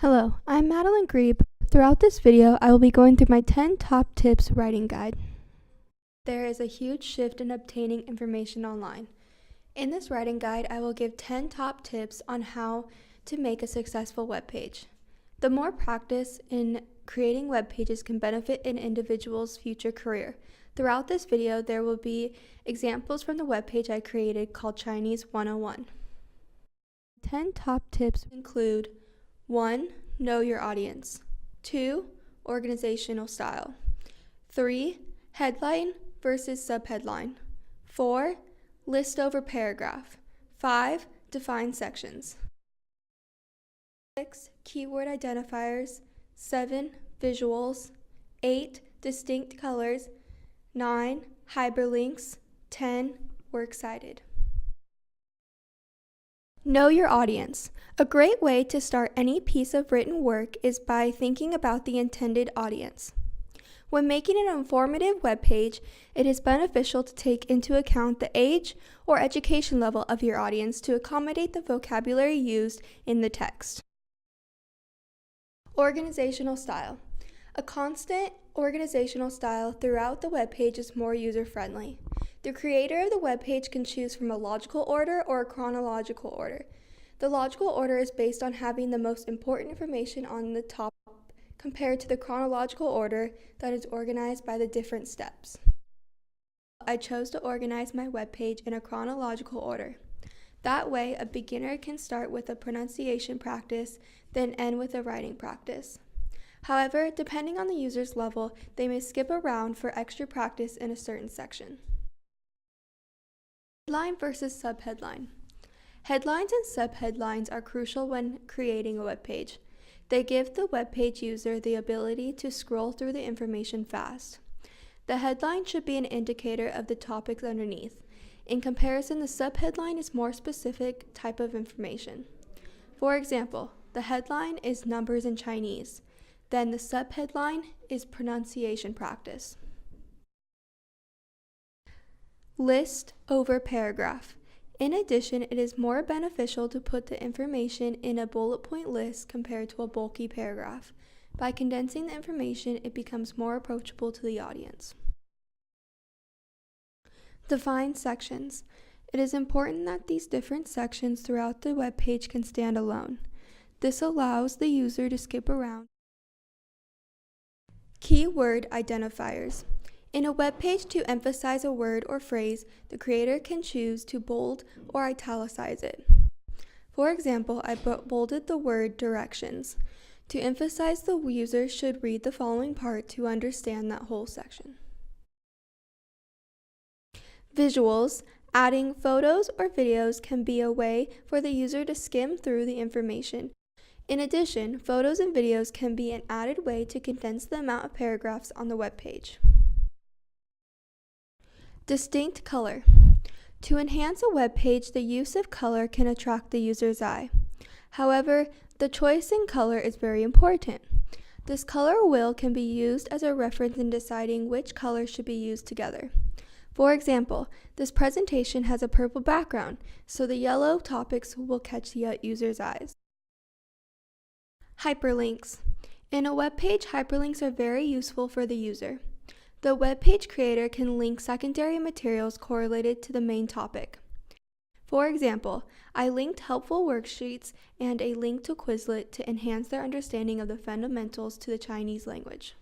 Hello, I'm Madeline Grebe. Throughout this video, I will be going through my 10 top tips writing guide. There is a huge shift in obtaining information online. In this writing guide, I will give 10 top tips on how to make a successful web page. The more practice in creating web pages can benefit an individual's future career. Throughout this video, there will be examples from the web page I created called Chinese 101. 10 top tips include 1. Know your audience. 2. Organizational style. 3. Headline versus subheadline. 4. List over paragraph. 5. Define sections. 6. Keyword identifiers. 7. Visuals. 8. Distinct colors. 9. Hyperlinks. 10. Works cited. Know your audience. A great way to start any piece of written work is by thinking about the intended audience. When making an informative web page, it is beneficial to take into account the age or education level of your audience to accommodate the vocabulary used in the text. Organizational style. A constant organizational style throughout the web page is more user-friendly. The creator of the web page can choose from a logical order or a chronological order. The logical order is based on having the most important information on the top compared to the chronological order that is organized by the different steps. I chose to organize my web page in a chronological order. That way, a beginner can start with a pronunciation practice, then end with a writing practice. However, depending on the user's level, they may skip around for extra practice in a certain section. Headline versus subheadline. Headlines and subheadlines are crucial when creating a web page. They give the web page user the ability to scroll through the information fast. The headline should be an indicator of the topics underneath. In comparison, the subheadline is more specific type of information. For example, the headline is numbers in Chinese. Then the subheadline is pronunciation practice. List over paragraph. In addition, it is more beneficial to put the information in a bullet point list compared to a bulky paragraph. By condensing the information, it becomes more approachable to the audience. Define sections. It is important that these different sections throughout the web page can stand alone. This allows the user to skip around. Keyword identifiers. In a web page, to emphasize a word or phrase, the creator can choose to bold or italicize it. For example, I bolded the word directions. To emphasize, the user should read the following part to understand that whole section. Visuals. Adding photos or videos can be a way for the user to skim through the information. In addition, photos and videos can be an added way to condense the amount of paragraphs on the web page. Distinct color. To enhance a web page, the use of color can attract the user's eye. However, the choice in color is very important. This color wheel can be used as a reference in deciding which colors should be used together. For example, this presentation has a purple background, so the yellow topics will catch the user's eyes. Hyperlinks. In a web page, hyperlinks are very useful for the user. The web page creator can link secondary materials correlated to the main topic. For example, I linked helpful worksheets and a link to Quizlet to enhance their understanding of the fundamentals to the Chinese language.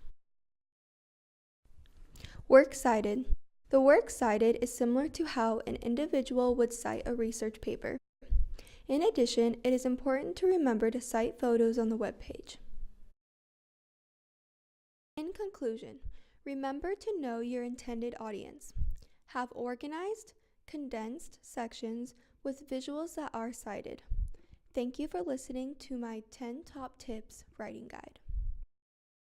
Works cited. The works cited is similar to how an individual would cite a research paper. In addition, it is important to remember to cite photos on the web page. In conclusion, remember to know your intended audience. Have organized, condensed sections with visuals that are cited. Thank you for listening to my 10 top tips writing guide.